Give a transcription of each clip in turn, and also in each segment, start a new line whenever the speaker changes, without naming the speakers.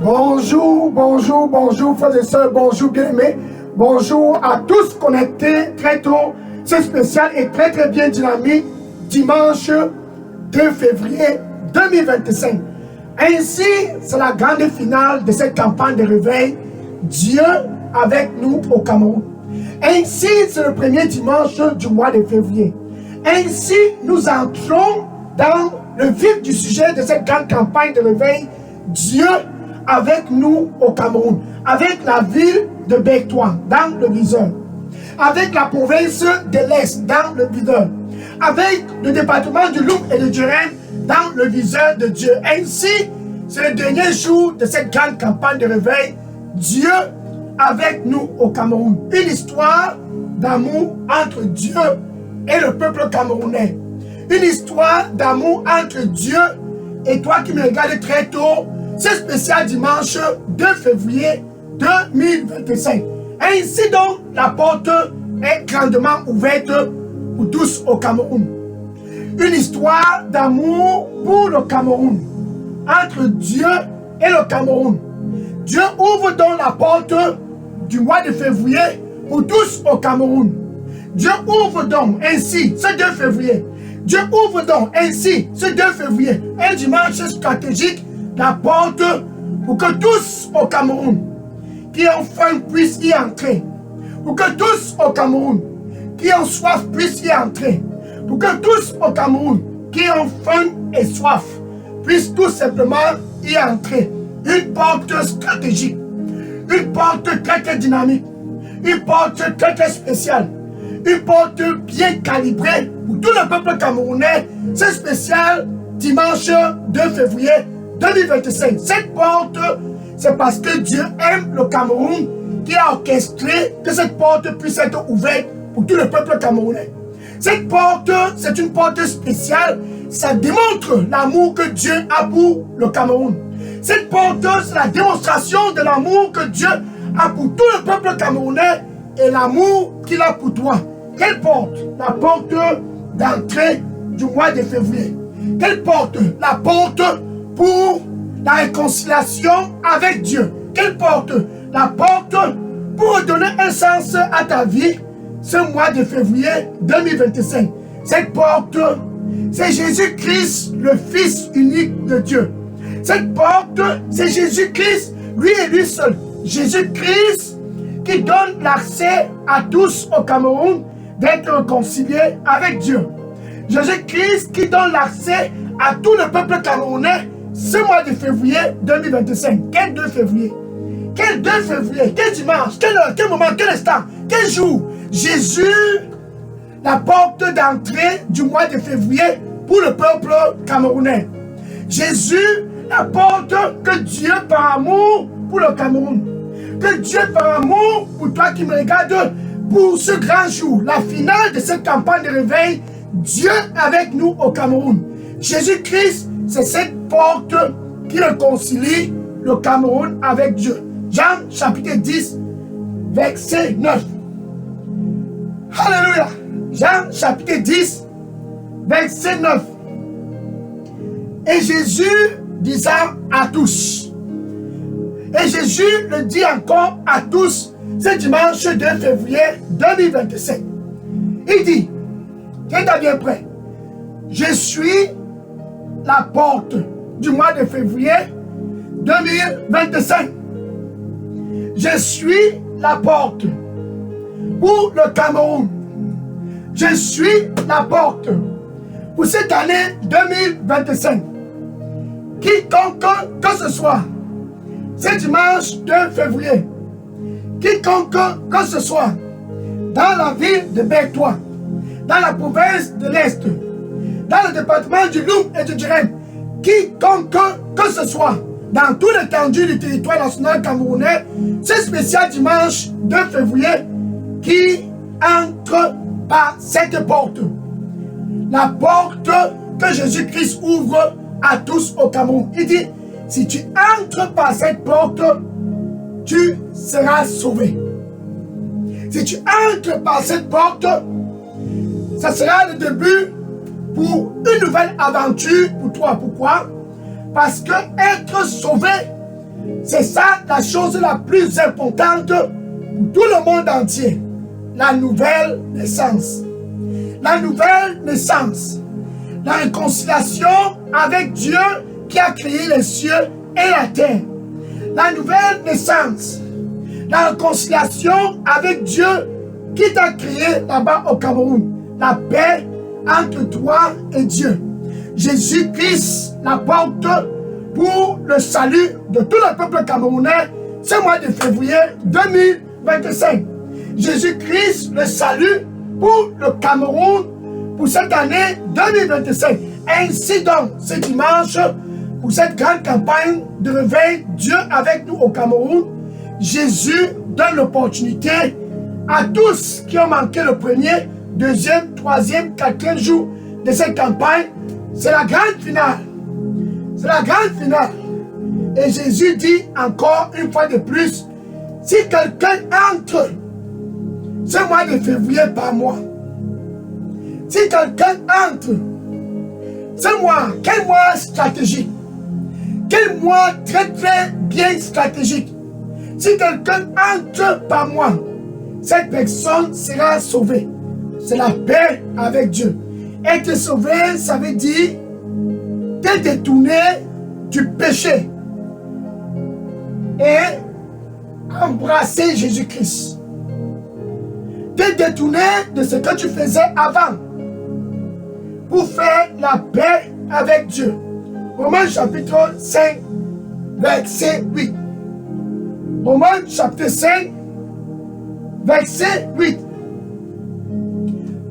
Bonjour, bonjour, bonjour, frères et sœurs, bonjour, bien-aimés. Bonjour à tous connectés très tôt. C'est spécial et très très bien dynamique. Dimanche 2 février 2025. Ainsi, c'est la grande finale de cette campagne de réveil. Dieu avec nous au Cameroun. Ainsi, c'est le premier dimanche du mois de février. Ainsi, nous entrons dans le vif du sujet de cette grande campagne de réveil. Dieu avec nous au Cameroun, avec la ville de Bétois dans le viseur, avec la province de l'Est dans le viseur, avec le département du Loup et de Djurène dans le viseur de Dieu. Ainsi, c'est le dernier jour de cette grande campagne de réveil. Dieu avec nous au Cameroun. Une histoire d'amour entre Dieu et le peuple camerounais. Une histoire d'amour entre Dieu et toi qui me regardes très tôt. C'est spécial dimanche 2 février 2025. Ainsi donc, la porte est grandement ouverte pour tous au Cameroun. Une histoire d'amour pour le Cameroun, entre Dieu et le Cameroun. Dieu ouvre donc la porte du mois de février pour tous au Cameroun. Dieu ouvre donc ainsi ce 2 février. Dieu ouvre donc ainsi ce 2 février, un dimanche stratégique, la porte pour que tous au Cameroun qui ont faim puissent y entrer. Pour que tous au Cameroun qui ont soif puissent y entrer. Pour que tous au Cameroun qui ont faim et soif puissent tout simplement y entrer. Une porte stratégique, une porte très très dynamique, une porte très très spéciale, une porte bien calibrée pour tout le peuple camerounais. C'est spécial dimanche 2 février 2025. Cette porte, c'est parce que Dieu aime le Cameroun qui a orchestré que cette porte puisse être ouverte pour tout le peuple camerounais. Cette porte, c'est une porte spéciale. Ça démontre l'amour que Dieu a pour le Cameroun. Cette porte, c'est la démonstration de l'amour que Dieu a pour tout le peuple camerounais et l'amour qu'il a pour toi. Quelle porte? La porte d'entrée du mois de février. Quelle porte? La porte pour la réconciliation avec Dieu. Quelle porte? La porte pour donner un sens à ta vie ce mois de février 2025. Cette porte, c'est Jésus-Christ, le Fils unique de Dieu. Cette porte, c'est Jésus-Christ, lui et lui seul. Jésus-Christ qui donne l'accès à tous au Cameroun d'être réconciliés avec Dieu. Jésus-Christ qui donne l'accès à tout le peuple camerounais ce mois de février 2025. Quel 2 février? Quel 2 février? Quel dimanche? Quelle heure? Quel moment? Quel instant? Quel jour? Jésus, la porte d'entrée du mois de février pour le peuple camerounais. Jésus, la porte que Dieu par amour pour le Cameroun. Que Dieu par amour pour toi qui me regardes pour ce grand jour, la finale de cette campagne de réveil, Dieu avec nous au Cameroun. Jésus-Christ, c'est cette porte qui réconcilie le Cameroun avec Dieu. Jean chapitre 10, verset 9. Alléluia. Jean chapitre 10, verset 9. Et Jésus disant à tous. Et Jésus le dit encore à tous ce dimanche 2 février 2025. Il dit, tiens-toi bien prêt, je suis la porte du mois de février 2025. Je suis la porte pour le Cameroun. Je suis la porte pour cette année 2025. Quiconque que ce soit, ce dimanche 2 février, quiconque que ce soit, dans la ville de Bétois, dans la province de l'Est, dans le département du Loup et du Djurène, quiconque que ce soit, dans tout l'étendue du territoire national camerounais, ce spécial dimanche 2 février, qui entre par cette porte. La porte que Jésus-Christ ouvre à tous au Cameroun. Il dit, si tu entres par cette porte, tu seras sauvé. Si tu entres par cette porte, ça sera le début pour une nouvelle aventure pour toi. Pourquoi? Parce que être sauvé, c'est ça la chose la plus importante pour tout le monde entier. La nouvelle naissance. La nouvelle naissance. La réconciliation avec Dieu qui a créé les cieux et la terre. La nouvelle naissance. La réconciliation avec Dieu qui t'a créé là-bas au Cameroun. La paix entre toi et Dieu. Jésus-Christ, la porte pour le salut de tout le peuple camerounais, ce mois de février 2025. Jésus-Christ, le salut pour le Cameroun pour cette année 2025. Ainsi donc, ce dimanche, pour cette grande campagne de réveil, Dieu avec nous au Cameroun, Jésus donne l'opportunité à tous qui ont manqué le premier, deuxième, troisième, quatrième jour de cette campagne. C'est la grande finale. C'est la grande finale. Et Jésus dit encore une fois de plus, si quelqu'un entre ce mois de février par mois, si quelqu'un entre ce mois, quel mois stratégique, quel mois très très bien stratégique, si quelqu'un entre par mois, cette personne sera sauvée. C'est la paix avec Dieu. Être sauvé, ça veut dire te détourner du péché et embrasser Jésus-Christ. Te détourner de ce que tu faisais avant pour faire la paix avec Dieu. Romains chapitre 5, verset 8. Romains chapitre 5, verset 8.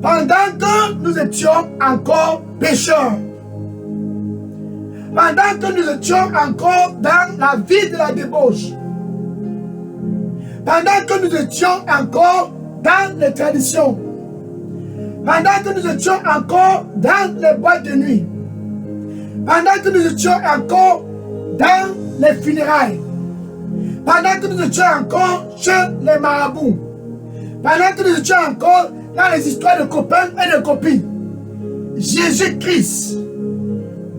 Pendant que nous étions encore pécheurs, pendant que nous étions encore dans la vie de la débauche, pendant que nous étions encore dans les traditions, pendant que nous étions encore dans les boîtes de nuit, pendant que nous étions encore dans les funérailles, pendant que nous étions encore chez les marabouts, pendant que nous étions encore dans les histoires de copains et de copines, Jésus-Christ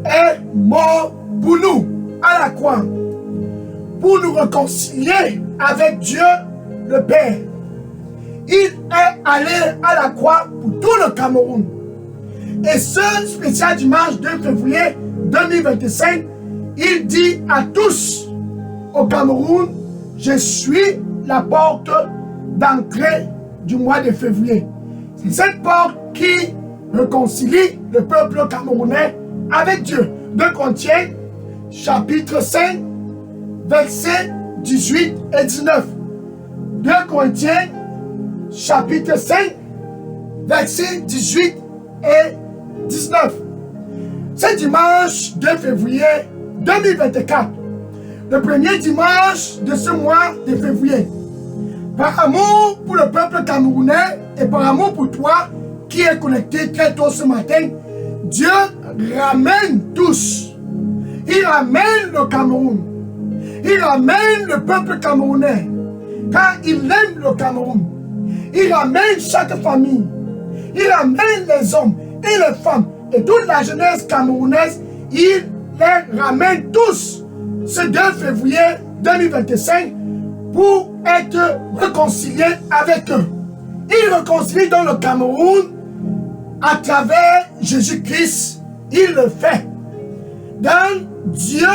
est mort pour nous à la croix, pour nous réconcilier avec Dieu le Père. Il est allé à la croix pour tout le Cameroun. Et ce spécial dimanche 2 février 2025, il dit à tous au Cameroun, je suis la porte d'entrée du mois de février. C'est cette porte qui réconcilie le peuple camerounais avec Dieu. 2 Corinthiens, chapitre 5, versets 18 et 19. 2 Corinthiens, chapitre 5, versets 18 et 19. C'est dimanche 2 février 2024, le premier dimanche de ce mois de février. Par amour pour le peuple camerounais et par amour pour toi qui est connecté très tôt ce matin, Dieu ramène tous. Il ramène le Cameroun. Il ramène le peuple camerounais. Car il aime le Cameroun. Il ramène chaque famille. Il ramène les hommes et les femmes et toute la jeunesse camerounaise. Il les ramène tous ce 2 février 2025 pour être réconciliés avec eux. Il réconcilie dans le Cameroun à travers Jésus-Christ. Il le fait. Dans Dieu,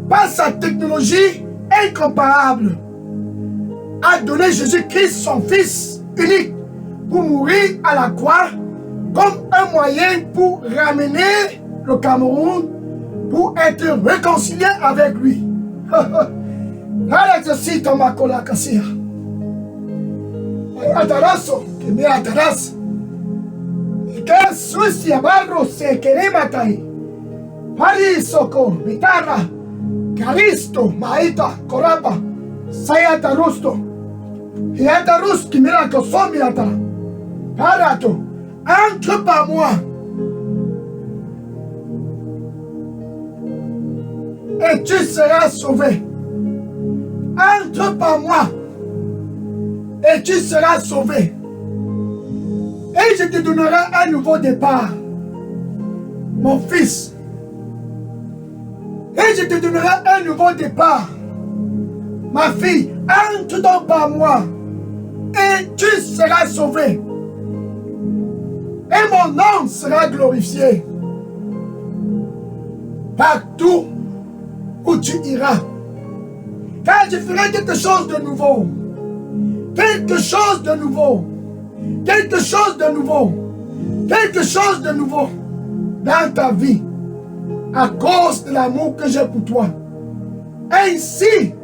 par sa technologie incomparable, a donné Jésus-Christ, son Fils unique, pour mourir à la croix comme un moyen pour ramener le Cameroun, pour être réconcilié avec lui. Alexis Makola Kassia. Ataraso, que me ataras. Que sucia barro se querematai. Parisoko, Vitara, Caristo, Maita, Corapa, Sayata Rusto. Hiata Ruski, Miracle, Somiata. Parato, entre par moi. Et tu seras sauvé. Entre par moi. Et tu seras sauvé. Et je te donnerai un nouveau départ. Mon fils, Et je te donnerai un nouveau départ. Ma fille, entre donc par moi et tu seras sauvée. Et mon nom sera glorifié partout où tu iras. Car je ferai quelque chose de nouveau. Quelque chose de nouveau. Quelque chose de nouveau. Quelque chose de nouveau dans ta vie. À cause de l'amour que j'ai pour toi. Ainsi,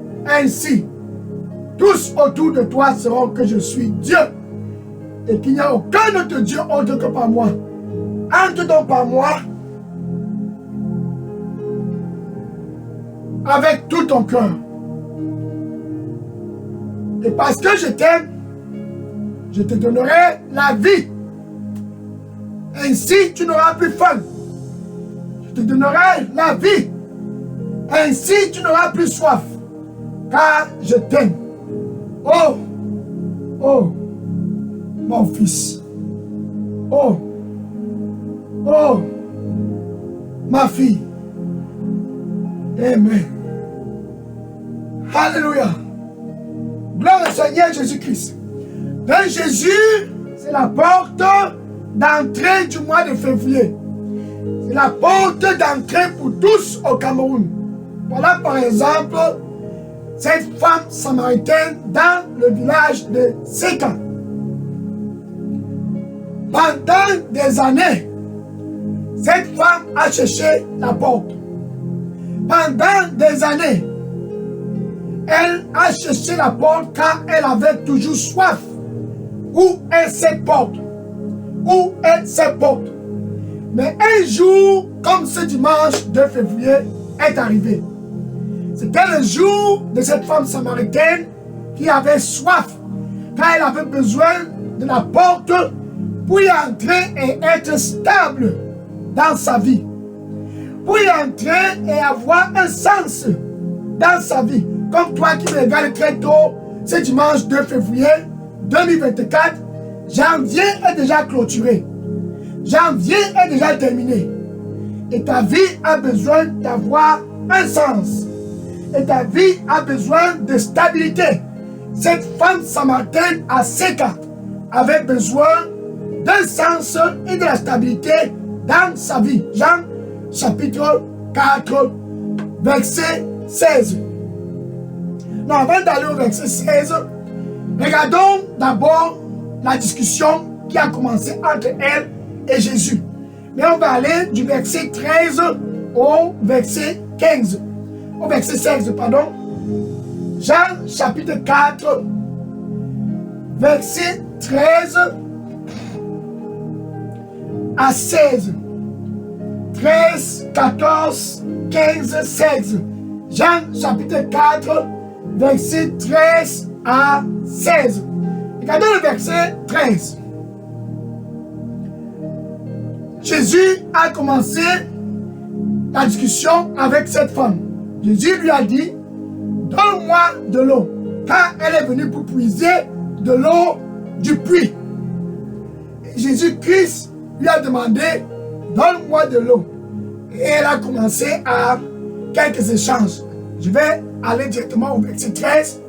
tous autour de toi sauront que je suis Dieu. Et qu'il n'y a aucun autre Dieu autre que par moi. Entre donc par moi avec tout ton cœur. Et parce que je t'aime, je te donnerai la vie. Ainsi, tu n'auras plus faim. Je te donnerai la vie. Ainsi, tu n'auras plus soif. Car je t'aime. Oh, oh, mon fils. Oh, oh, ma fille. Amen. Alléluia. Gloire au Seigneur Jésus-Christ. Donc Jésus, c'est la porte d'entrée du mois de février. C'est la porte d'entrée pour tous au Cameroun. Voilà par exemple cette femme samaritaine dans le village de Séka. Pendant des années, cette femme a cherché la porte. Pendant des années, elle a cherché la porte car elle avait toujours soif. Où est cette porte? Où est cette porte? Mais un jour, comme ce dimanche 2 février, est arrivé. C'était le jour de cette femme samaritaine qui avait soif, car elle avait besoin de la porte pour y entrer et être stable dans sa vie. Pour y entrer et avoir un sens dans sa vie. Comme toi qui me regardes très tôt, ce dimanche 2 février 2024, janvier est déjà clôturé. Janvier est déjà terminé. Et ta vie a besoin d'avoir un sens. Et ta vie a besoin de stabilité. Cette femme samaritaine à Séka avait besoin d'un sens et de la stabilité dans sa vie. Jean chapitre 4, verset 16. Non, avant d'aller au verset 16, regardons d'abord la discussion qui a commencé entre elle et Jésus. Mais on va aller du verset 13 au verset 15. Au verset 16, pardon. Jean chapitre 4, verset 13 à 16. 13, 14, 15, 16. Jean chapitre 4, verset 13 à 16. Regardez le verset 13. Jésus a commencé la discussion avec cette femme. Jésus lui a dit, donne-moi de l'eau, car elle est venue pour puiser de l'eau du puits. Jésus-Christ lui a demandé, donne-moi de l'eau. Et elle a commencé à quelques échanges. Je vais aller directement au verset 13.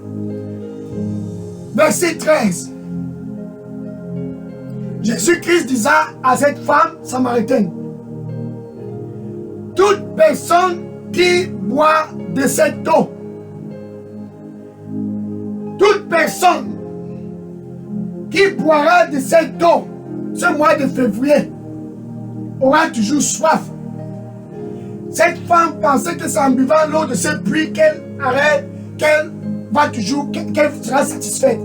Verset 13. Jésus-Christ disait à cette femme samaritaine, toute personne qui boit de cette eau, toute personne qui boira de cette eau ce mois de février aura toujours soif. Cette femme pensait que c'est en buvant l'eau de ce puits qu'elle va toujours, qu'elle sera satisfaite.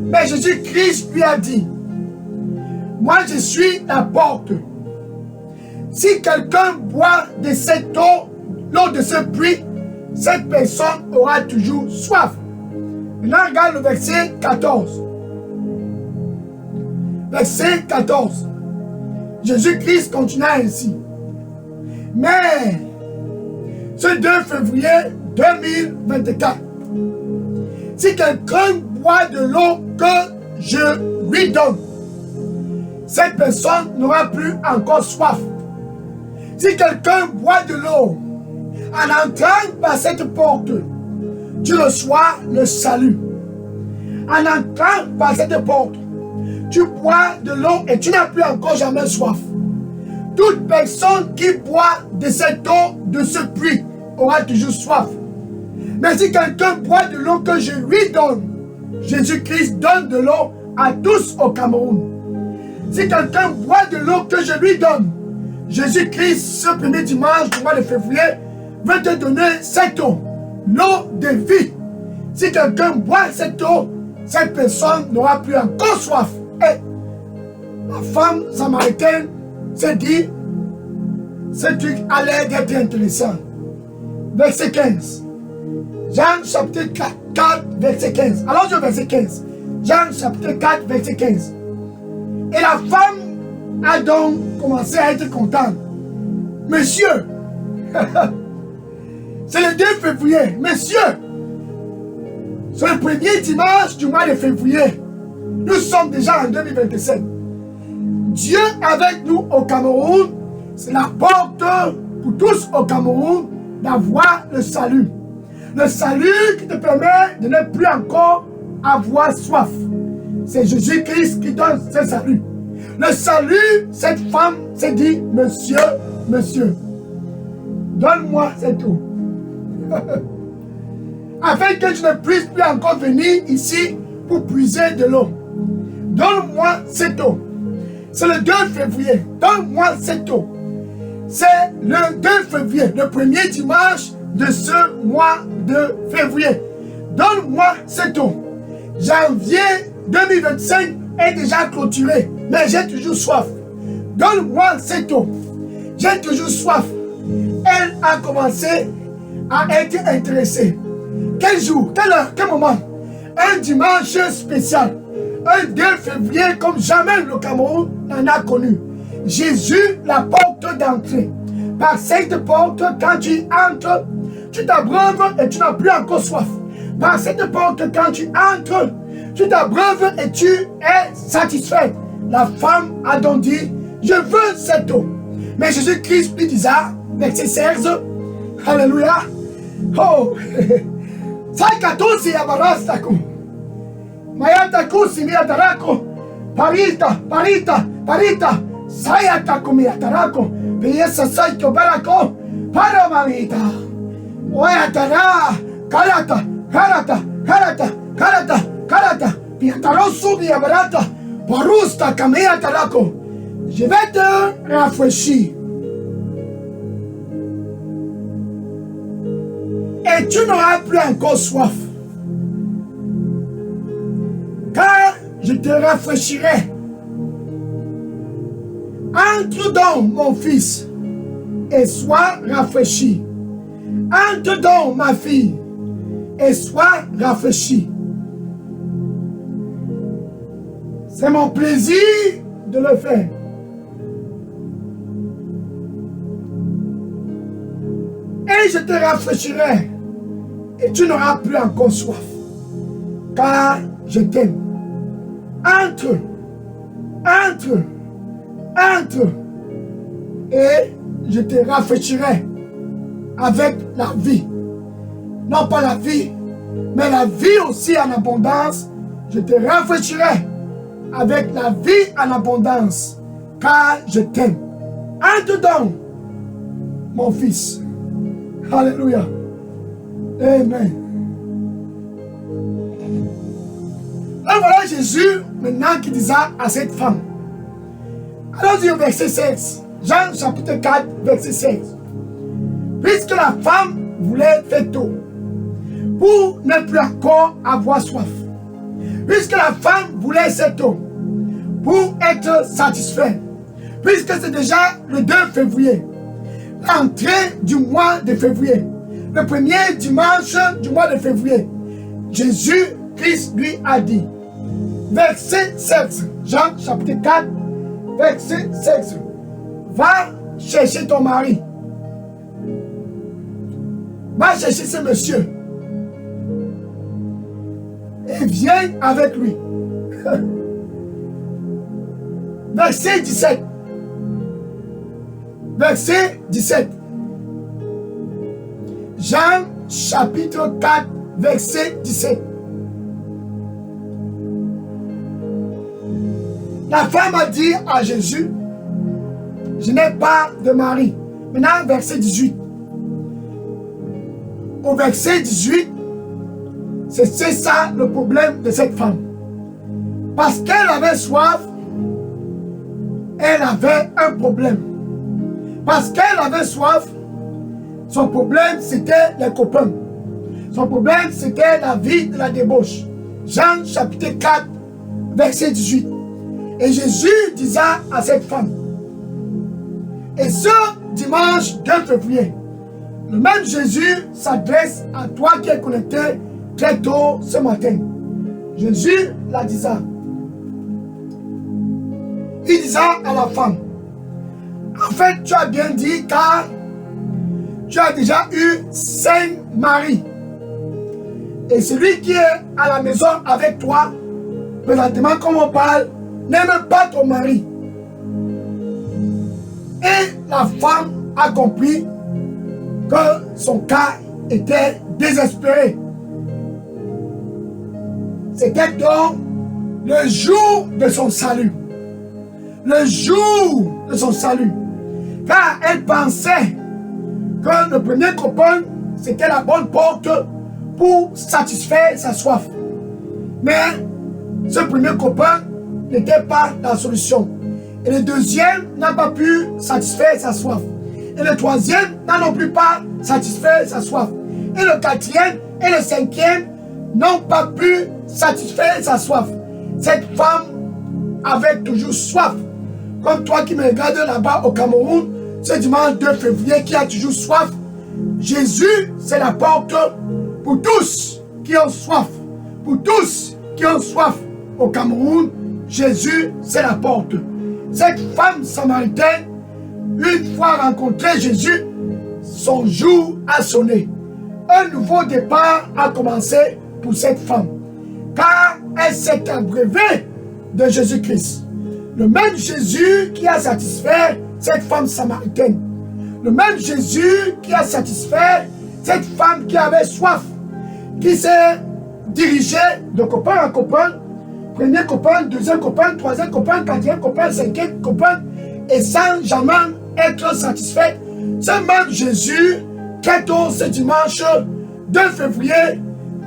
Mais Jésus-Christ lui a dit, moi je suis la porte. Si quelqu'un boit de cette eau, l'eau de ce puits, cette personne aura toujours soif. Maintenant, regarde le verset 14. Verset 14. Jésus-Christ continua ainsi. Mais, ce 2 février 2024, si quelqu'un boit de l'eau que je lui donne, cette personne n'aura plus encore soif. Si quelqu'un boit de l'eau En entrant par cette porte, tu reçois le salut. En entrant par cette porte, tu bois de l'eau et tu n'as plus encore jamais soif. Toute personne qui boit de cette eau, de ce puits, aura toujours soif. Mais si quelqu'un boit de l'eau que je lui donne, Jésus-Christ donne de l'eau à tous au Cameroun. Si quelqu'un boit de l'eau que je lui donne, Jésus-Christ, ce premier dimanche du mois de février, veut te donner cette eau, l'eau de vie. Si quelqu'un boit cette eau, cette personne n'aura plus encore soif. Et la femme samaritaine s'est dit, ce truc a l'air d'être intéressant. Verset 15. Jean chapitre 4, verset 15. Allons au verset 15. Jean chapitre 4, verset 15. Et la femme a donc commencé à être contente. Monsieur, c'est le 2 février. Monsieur, c'est le premier dimanche du mois de février. Nous sommes déjà en 2027. Dieu avec nous au Cameroun, c'est la porte pour tous au Cameroun d'avoir le salut. Le salut qui te permet de ne plus encore avoir soif. C'est Jésus-Christ qui donne ce salut. Le salut, cette femme s'est dit, monsieur, monsieur, donne-moi cette eau. Afin que je ne puisse plus encore venir ici pour puiser de l'eau. Donne-moi cette eau. C'est le 2 février. Donne-moi cette eau. C'est le 2 février, le premier dimanche de ce mois de février. Donne-moi cette eau. Janvier 2025 est déjà clôturé, mais j'ai toujours soif. Donne-moi cette eau. J'ai toujours soif. Elle a commencé à être intéressée. Quel jour, quelle heure, quel moment? Un dimanche spécial. Un 2 février comme jamais le Cameroun n'en a connu. Jésus, la porte d'entrée. Par cette porte, quand tu entres, tu t'abreuves et tu n'as plus encore soif. Par cette porte, quand tu entres, tu t'abreuves et tu es satisfait. La femme a donc dit, je veux cette eau. Mais Jésus-Christ lui disait, verset 16, Alléluia. Oh, Saikatosi Abarastako. Mayatako Simiatarako. Parita, Parita, Parita. Sayatako Miatarako. Piesa Saiko Barako. Paramamita. Oyatara. Karata, Karata, Karata, Karata, Karata. Piatarosu Diabarata. Parusta Kamiatarako. Je vais te rafraîchir. Et tu n'auras plus encore soif. Car je te rafraîchirai. Entre donc, mon fils, et sois rafraîchi. Entre donc, ma fille, et sois rafraîchi. C'est mon plaisir de le faire. Et je te rafraîchirai. Et tu n'auras plus encore soif. Car je t'aime. Entre. Entre. Entre. Et je te rafraîchirai avec la vie. Non pas la vie, mais la vie aussi en abondance. Je te rafraîchirai avec la vie en abondance. Car je t'aime. Entre donc, mon fils. Alléluia. Amen. Et voilà Jésus maintenant qui disait à cette femme. Allons-y au verset 16. Jean chapitre 4, verset 16. Puisque la femme voulait cette eau pour ne plus encore avoir soif. Puisque la femme voulait cette eau pour être satisfaite. Puisque c'est déjà le 2 février. L'entrée du mois de février. Le premier dimanche du mois de février. Jésus-Christ lui a dit. Verset 16. Jean chapitre 4. Verset 16. Va chercher ton mari. Va chercher ce monsieur. Et viens avec lui. Verset 17. Verset 17. Jean chapitre 4, verset 17. La femme a dit à Jésus, je n'ai pas de mari. Maintenant, verset 18. Au verset 18, c'est ça le problème de cette femme. Parce qu'elle avait soif, elle avait un problème. Parce qu'elle avait soif, son problème c'était les copains. Son problème c'était la vie de la débauche. Jean chapitre 4, verset 18. Et Jésus disait à cette femme, et ce dimanche 2 février, le même Jésus s'adresse à toi qui es connecté très tôt ce matin. Jésus la disait. Il disait à la femme, en fait tu as bien dit car tu as déjà eu 5 maris. Et celui qui est à la maison avec toi, présentement comme on parle, n'aime pas ton mari. Et la femme a compris que son cas était désespéré. C'était donc le jour de son salut. Le jour de son salut. Car elle pensait que le premier copain, c'était la bonne porte pour satisfaire sa soif. Mais ce premier copain n'était pas la solution. Et le deuxième n'a pas pu satisfaire sa soif. Et le troisième n'a non plus pas satisfait sa soif. Et le quatrième et le cinquième n'ont pas pu satisfaire sa soif. Cette femme avait toujours soif. Comme toi qui me regardes là-bas au Cameroun, ce dimanche 2 février, qui a toujours soif. Jésus, c'est la porte pour tous qui ont soif. Pour tous qui ont soif au Cameroun, Jésus, c'est la porte. Cette femme samaritaine, une fois rencontré Jésus, son jour a sonné. Un nouveau départ a commencé pour cette femme. Car elle s'est abreuvée de Jésus-Christ. Le même Jésus qui a satisfait cette femme samaritaine. Le même Jésus qui a satisfait cette femme qui avait soif. Qui s'est dirigée de copain en copain. Premier copain, deuxième copain, troisième copain, quatrième copain, cinquième copain. Et sans jamais être satisfait. Ce même Jésus, très tôt ce dimanche 2 février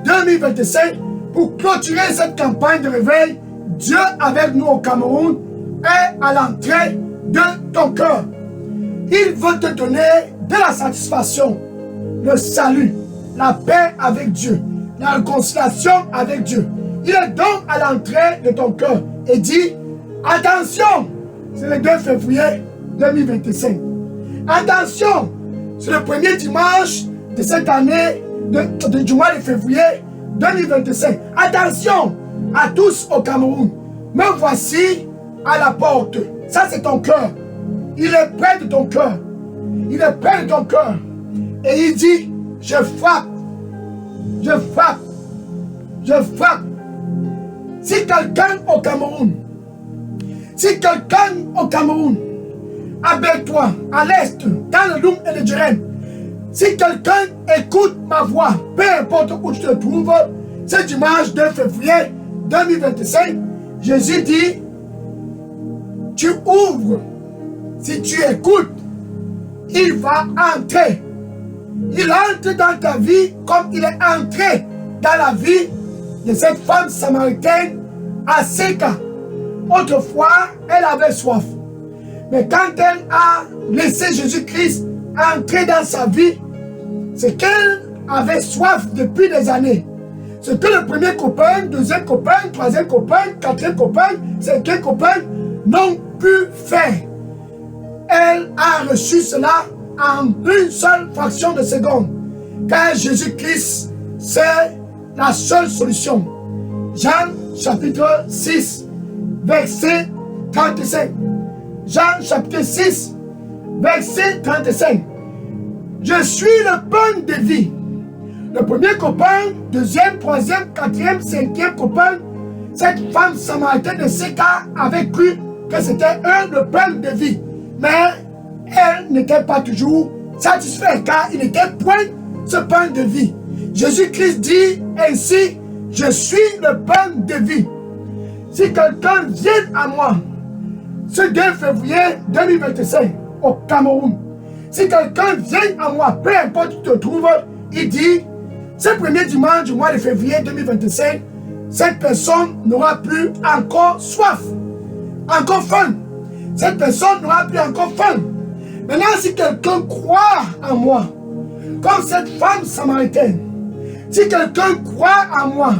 2025, pour clôturer cette campagne de réveil, Dieu avec nous au Cameroun est à l'entrée de ton cœur. Il veut te donner de la satisfaction, le salut, la paix avec Dieu, la réconciliation avec Dieu. Il est donc à l'entrée de ton cœur et dit, attention, c'est le 2 février 2025. Attention, c'est le premier dimanche de cette année, du mois de février 2025. Attention à tous au Cameroun. Me voici à la porte. Ça, c'est ton cœur. Il est près de ton cœur. Il est près de ton cœur. Et il dit, je frappe. Je frappe. Je frappe. Si quelqu'un au Cameroun, à Beltois, à l'est, dans le Loum et le Djerem, si quelqu'un écoute ma voix, peu importe où tu te trouves, ce dimanche 2 février 2025, Jésus dit, tu ouvres, si tu écoutes, il va entrer. Il entre dans ta vie comme il est entré dans la vie de cette femme samaritaine à Séka. Autrefois, elle avait soif. Mais quand elle a laissé Jésus-Christ entrer dans sa vie, c'est qu'elle avait soif depuis des années. Ce que le premier copain, deuxième copain, troisième copain, quatrième copain, cinquième copain n'ont pu faire. Elle a reçu cela en une seule fraction de seconde. Car Jésus-Christ, c'est la seule solution. Jean chapitre 6, verset 35. Jean chapitre 6, verset 35. Je suis le pain de vie. Le premier copain, deuxième, troisième, quatrième, cinquième copain, cette femme samaritaine de Séka avait cru que c'était le pain de vie. Mais elle n'était pas toujours satisfaite car il n'était point ce pain de vie. Jésus-Christ dit ainsi, je suis le pain de vie. Si quelqu'un vient à moi, ce 2 février 2025, au Cameroun, si quelqu'un vient à moi, peu importe où tu te trouves, il dit, ce premier dimanche du mois de février 2025, cette personne n'aura plus encore soif, encore faim. Cette personne n'aura plus encore faim. Maintenant, si quelqu'un croit en moi, comme cette femme samaritaine, si quelqu'un croit en moi,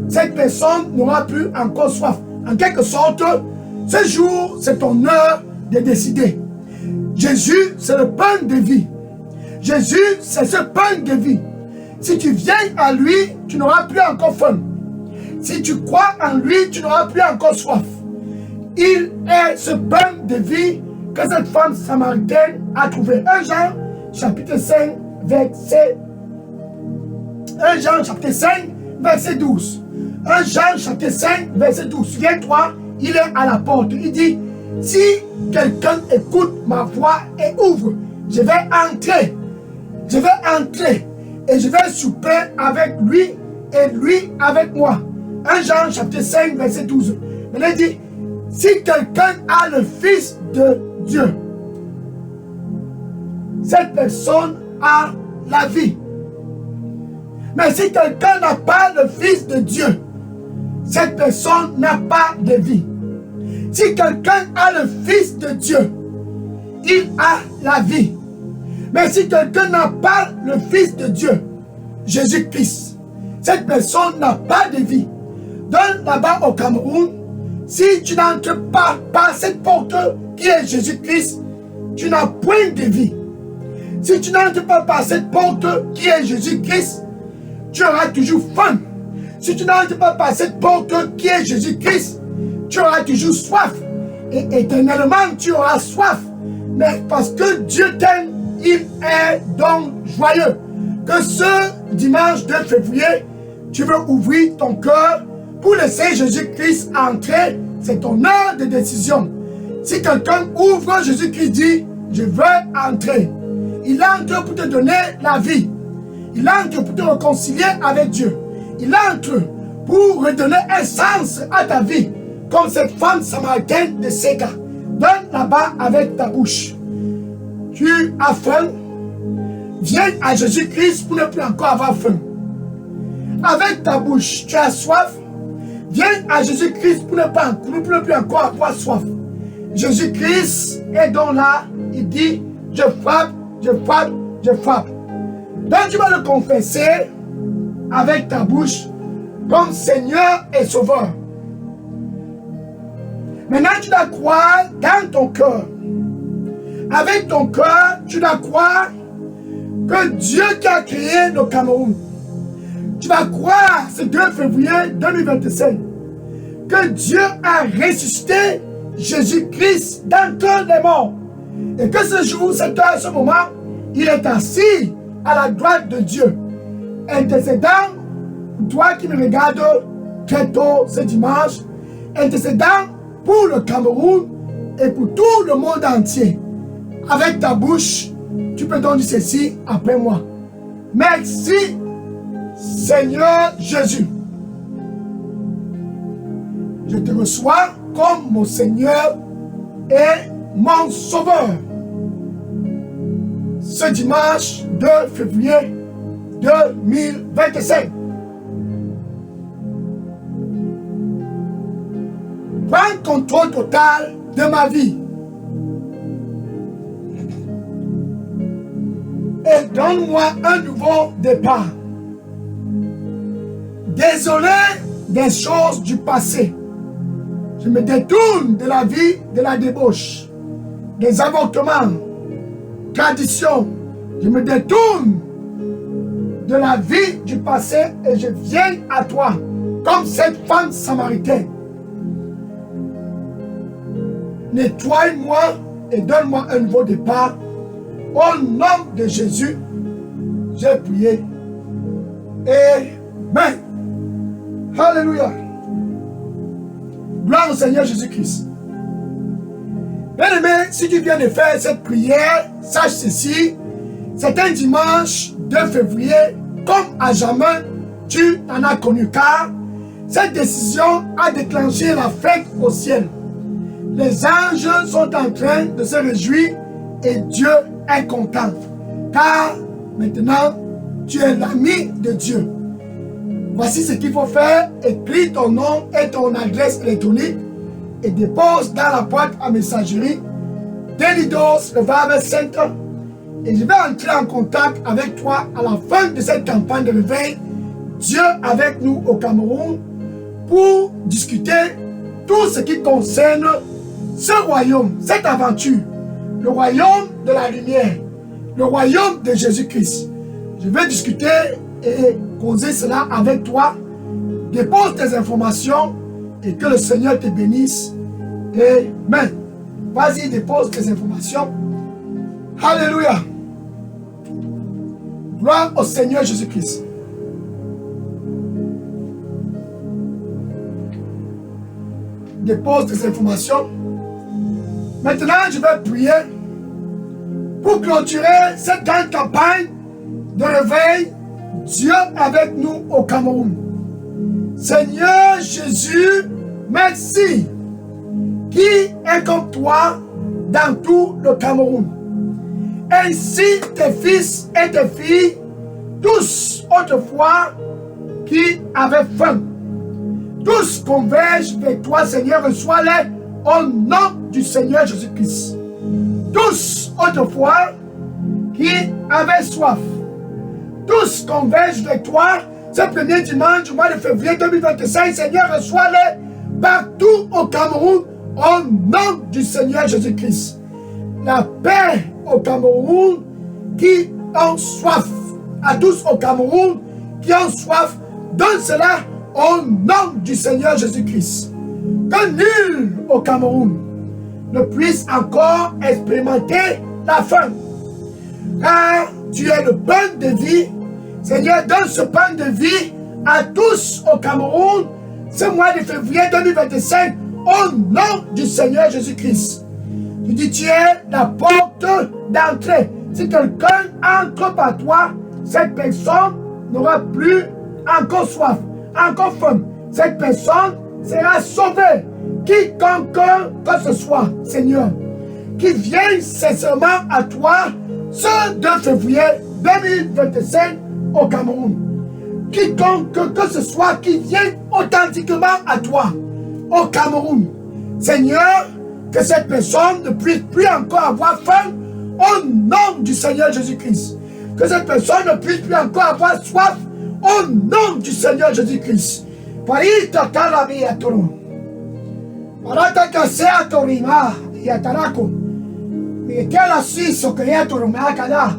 cette personne n'aura plus encore soif. En quelque sorte, ce jour, c'est ton heure de décider. Jésus, c'est le pain de vie. Jésus, c'est ce pain de vie. Si tu viens à lui, tu n'auras plus encore faim. Si tu crois en lui, tu n'auras plus encore soif. Il est ce pain de vie que cette femme samaritaine a trouvé. 1 Jean, chapitre 5, verset 1 Jean, chapitre 5, verset 12. 1 Jean, chapitre 5, verset 12. Souviens-toi, il est à la porte. Il dit, si quelqu'un écoute ma voix et ouvre, je vais entrer. Je vais entrer et je vais souper avec lui et lui avec moi. 1 Jean, chapitre 5, verset 12. Maintenant, il dit, si quelqu'un a le Fils de Dieu, cette personne a la vie. Mais si quelqu'un n'a pas le Fils de Dieu, cette personne n'a pas de vie. Si quelqu'un a le Fils de Dieu, il a la vie. Mais si quelqu'un n'a pas le Fils de Dieu, Jésus-Christ, cette personne n'a pas de vie. Donc là-bas au Cameroun, si tu n'entres pas par cette porte qui est Jésus-Christ, tu n'as point de vie. Si tu n'entres pas par cette porte qui est Jésus-Christ, tu auras toujours faim. Si tu n'entres pas par cette porte qui est Jésus-Christ, tu auras toujours soif. Et éternellement, tu auras soif. Mais parce que Dieu t'aime, il est donc joyeux que ce dimanche 2 février, tu veux ouvrir ton cœur pour laisser Jésus-Christ entrer. C'est ton heure de décision. Si quelqu'un ouvre, Jésus-Christ dit, je veux entrer. Il entre pour te donner la vie. Il entre pour te réconcilier avec Dieu. Il entre pour redonner un sens à ta vie. Comme cette femme samaritaine de Séga. Donne là-bas avec ta bouche. Tu as faim. Viens à Jésus-Christ pour ne plus encore avoir faim. Avec ta bouche, tu as soif. Viens à Jésus-Christ pour ne plus encore avoir soif. Jésus-Christ est donc là. Il dit, je frappe, je frappe, je frappe. Donc tu vas le confesser avec ta bouche comme Seigneur et Sauveur. Maintenant, tu dois croire dans ton cœur. Avec ton cœur, tu dois croire que Dieu qui a créé le Cameroun. Tu vas croire ce 2 février 2025 que Dieu a ressuscité Jésus-Christ d'entre les morts. Et que ce jour, cette heure, ce moment, il est assis à la droite de Dieu, intercédant pour toi qui me regardes très tôt ce dimanche, intercédant pour le Cameroun et pour tout le monde entier. Avec ta bouche, tu peux donc dire ceci après moi. Merci, Seigneur Jésus. Je te reçois comme mon Seigneur et mon Sauveur. Ce dimanche 2 février 2025. Prends contrôle total de ma vie. Et donne-moi un nouveau départ. Désolé des choses du passé. Je me détourne de la vie de la débauche, des avortements, traditions. Je me détourne de la vie du passé et je viens à toi, comme cette femme samaritaine. Nettoie-moi et donne-moi un nouveau départ. Au nom de Jésus, j'ai prié. Amen. Alléluia. Gloire au Seigneur Jésus-Christ. Bien-aimé, si tu viens de faire cette prière, sache ceci, c'est un dimanche 2 2 février, comme à jamais, tu en as connu, car cette décision a déclenché la fête au ciel. Les anges sont en train de se réjouir et Dieu est content, car maintenant, tu es l'ami de Dieu. Voici ce qu'il faut faire. Écris ton nom et ton adresse électronique et dépose dans la boîte à messagerie d'Elidos Revival Center. Et je vais entrer en contact avec toi à la fin de cette campagne de réveil, Dieu avec nous au Cameroun, pour discuter tout ce qui concerne ce royaume, cette aventure, le royaume de la lumière, le royaume de Jésus-Christ. Je vais discuter et causer cela avec toi. Dépose tes informations et que le Seigneur te bénisse. Amen. Vas-y, dépose tes informations. Alléluia. Gloire au Seigneur Jésus-Christ. Dépose tes informations. Maintenant, je vais prier pour clôturer cette grande campagne de réveil, Dieu avec nous au Cameroun. Seigneur Jésus, merci, qui est comme toi dans tout le Cameroun. Ainsi tes fils et tes filles, tous autrefois qui avaient faim, tous convergent vers toi, Seigneur, reçois-les au nom du Seigneur Jésus-Christ. Tous autrefois qui avaient soif, tous convergent vers toi ce premier dimanche du mois de février 2025. Seigneur, reçois-les partout au Cameroun au nom du Seigneur Jésus-Christ. La paix au Cameroun qui ont soif, à tous au Cameroun qui ont soif, donne cela au nom du Seigneur Jésus-Christ. Que nul au Cameroun ne puisse encore expérimenter la faim. Car tu es le pain de vie. Seigneur, donne ce pain de vie à tous au Cameroun ce mois de février 2025 au nom du Seigneur Jésus-Christ. Tu dis, tu es la porte d'entrée. Si quelqu'un entre par toi, cette personne n'aura plus encore soif, encore faim. Cette personne sera sauvée. Quiconque que ce soit, Seigneur, qui vienne sincèrement à toi ce 2 février 2025 au Cameroun. Quiconque que ce soit qui vienne authentiquement à toi au Cameroun. Seigneur, que cette personne ne puisse plus encore avoir faim au nom du Seigneur Jésus-Christ. Que cette personne ne puisse plus encore avoir soif au nom du Seigneur Jésus-Christ. Parita talabi atoro. Parata kasea torima yatarako. Mietala siso kreatoro makada.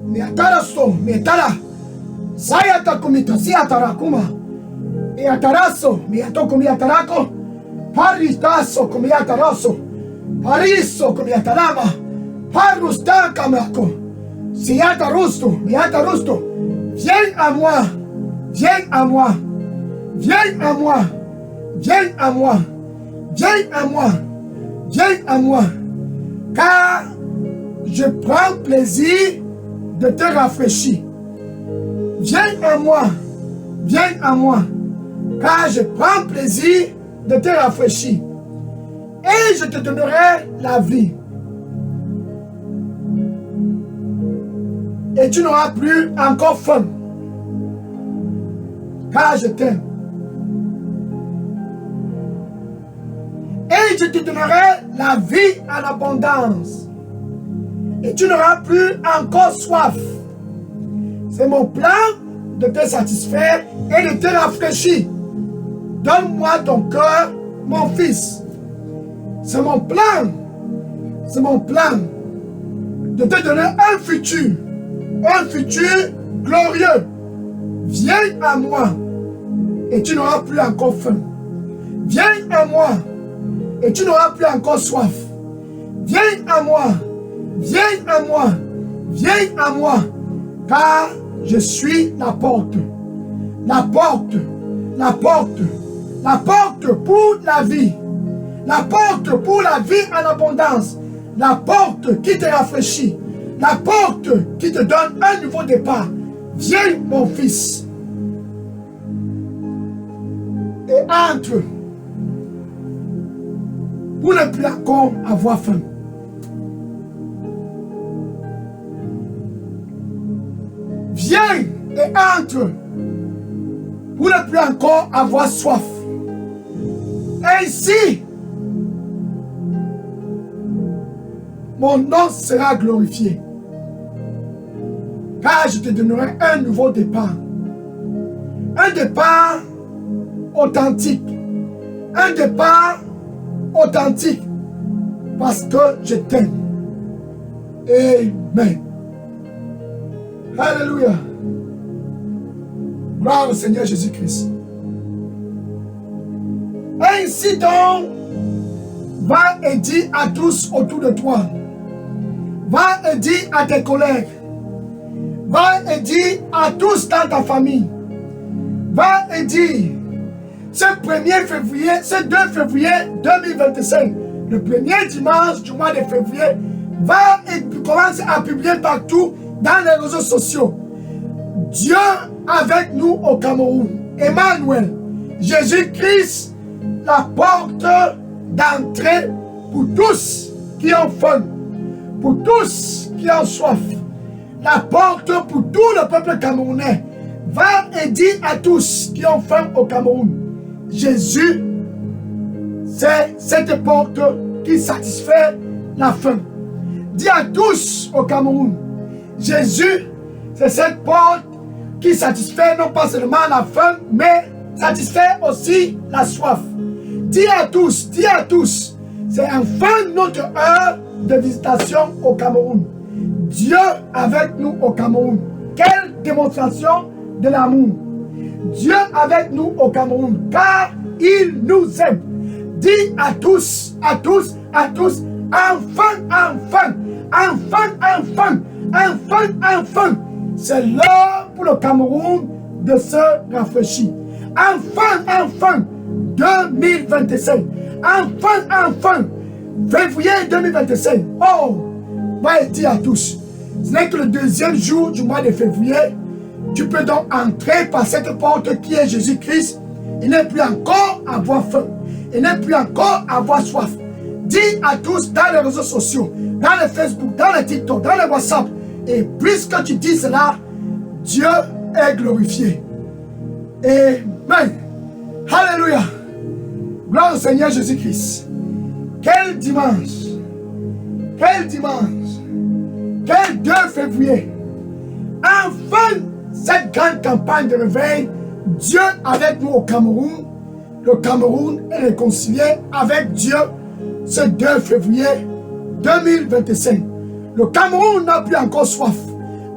Miatara so mietala. Sayata kumita siatarakuma. Miataraso miatoko miatarako. Paristaso kumiataraso. Pariso kumiatarama. Parusta kamako. Siatarusto miatarusto. Viens à moi. Viens à moi. Viens à moi. Viens à moi. Viens à moi. Viens à moi. Car je prends plaisir de te rafraîchir. Viens à moi. Viens à moi. Car je prends plaisir de te rafraîchir. Et je te donnerai la vie. Et tu n'auras plus encore faim. Car je t'aime. Et je te donnerai la vie en abondance. Et tu n'auras plus encore soif. C'est mon plan de te satisfaire et de te rafraîchir. Donne-moi ton cœur, mon fils. C'est mon plan. C'est mon plan de te donner un futur glorieux. Viens à moi et tu n'auras plus encore faim. Viens à moi et tu n'auras plus encore soif. Viens à moi, viens à moi, viens à moi, car je suis la porte. La porte, la porte, la porte pour la vie. La porte pour la vie en abondance. La porte qui te rafraîchit. La porte qui te donne un nouveau départ. Viens, mon fils, et entre pour ne plus encore avoir faim. Viens et entre pour ne plus encore avoir soif. Ainsi, mon nom sera glorifié, car je te donnerai un nouveau départ. Un départ authentique. Un départ authentique. Parce que je t'aime. Amen. Alléluia. Gloire au Seigneur Jésus-Christ. Ainsi donc, va et dis à tous autour de toi. Va et dis à tes collègues. Va et dis à tous dans ta famille. Va et dis, ce 1er février, ce 2 février 2025, le premier dimanche du mois de février, va et commence à publier partout dans les réseaux sociaux. Dieu avec nous au Cameroun. Emmanuel, Jésus-Christ, la porte d'entrée pour tous qui ont faim, pour tous qui ont soif. La porte pour tout le peuple camerounais. Va et dis à tous qui ont faim au Cameroun. Jésus, c'est cette porte qui satisfait la faim. Dis à tous au Cameroun. Jésus, c'est cette porte qui satisfait non pas seulement la faim, mais satisfait aussi la soif. Dis à tous, c'est enfin notre heure de visitation au Cameroun. Dieu avec nous au Cameroun. Quelle démonstration de l'amour. Dieu avec nous au Cameroun, car il nous aime. Dis à tous, enfin, c'est l'heure pour le Cameroun de se rafraîchir. Enfin, 2025. Enfin, février 2025. Oh, va et dis à tous. Ce n'est que le deuxième jour du mois de février. Tu peux donc entrer par cette porte qui est Jésus-Christ. Il n'est plus encore avoir faim. Il n'est plus encore avoir soif. Dis à tous dans les réseaux sociaux, dans le Facebook, dans le TikTok, dans le WhatsApp. Et puisque tu dis cela, Dieu est glorifié. Amen. Alléluia. Gloire au Seigneur Jésus-Christ. Quel dimanche. Quel 2 février. Enfin, cette grande campagne de réveil, Dieu avec nous au Cameroun. Le Cameroun est réconcilié avec Dieu ce 2 février 2025. Le Cameroun n'a plus encore soif.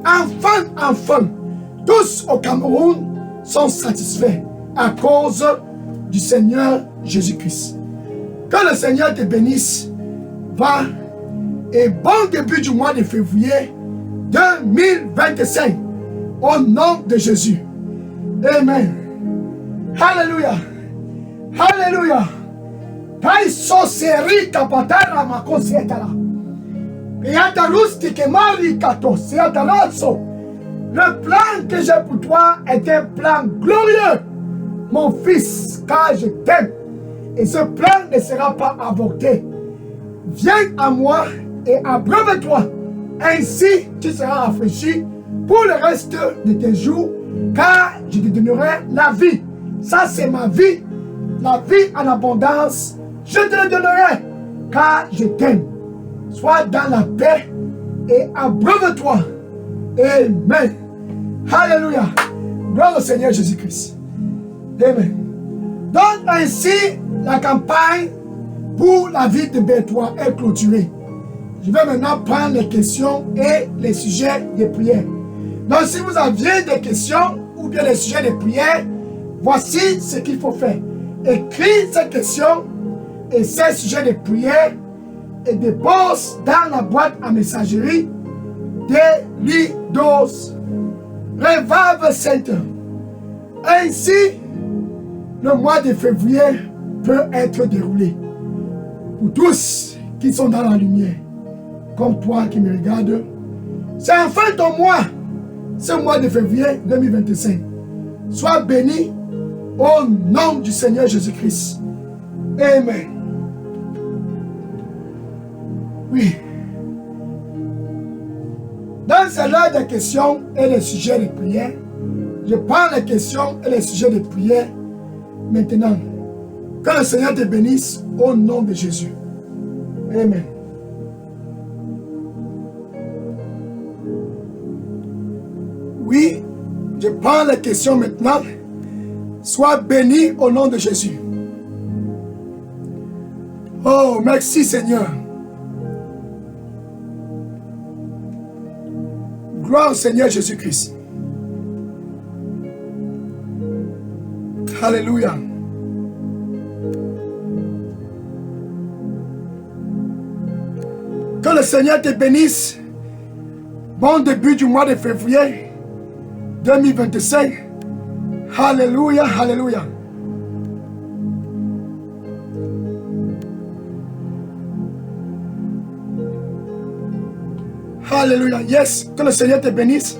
Enfin, tous au Cameroun sont satisfaits à cause du Seigneur Jésus-Christ. Que le Seigneur te bénisse. Va et bon début du mois de février 2025. Au nom de Jésus. Amen. Alléluia. Alléluia. Tai soseri kapatara makosietala. Le plan que j'ai pour toi est un plan glorieux, mon fils, car je t'aime. Et ce plan ne sera pas avorté. Viens à moi et abreuve-toi. Ainsi, tu seras rafraîchi pour le reste de tes jours, car je te donnerai la vie. Ça, c'est ma vie. La vie en abondance, je te le donnerai, car je t'aime. Sois dans la paix et abreuve-toi. Amen. Alléluia. Gloire au Seigneur Jésus-Christ. Amen. Donc ainsi, la campagne pour la vie de Bétois est clôturée. Je vais maintenant prendre les questions et les sujets de prière. Donc si vous aviez des questions ou bien des sujets de prière, voici ce qu'il faut faire. Écris ces questions et ces sujets de prière et dépose dans la boîte à messagerie des Lidos Revival Center. Ainsi, le mois de février peut être déroulé pour tous qui sont dans la lumière, comme toi qui me regardes, C'est en fin de mois, ce mois de février 2025. Sois béni au nom du Seigneur Jésus-Christ. Amen. Oui. Dans ce l'heure des questions et des sujets de prière, je prends les questions et les sujets de prière maintenant. Que le Seigneur te bénisse au nom de Jésus. Amen. Oui, je prends les questions maintenant. Sois béni au nom de Jésus. Oh, merci Seigneur. Gloire au Seigneur Jésus-Christ. Alléluia. Que le Seigneur te bénisse. Bon début du mois de février 2025. Alléluia, alléluia. Alléluia. Yes, que le Seigneur te bénisse.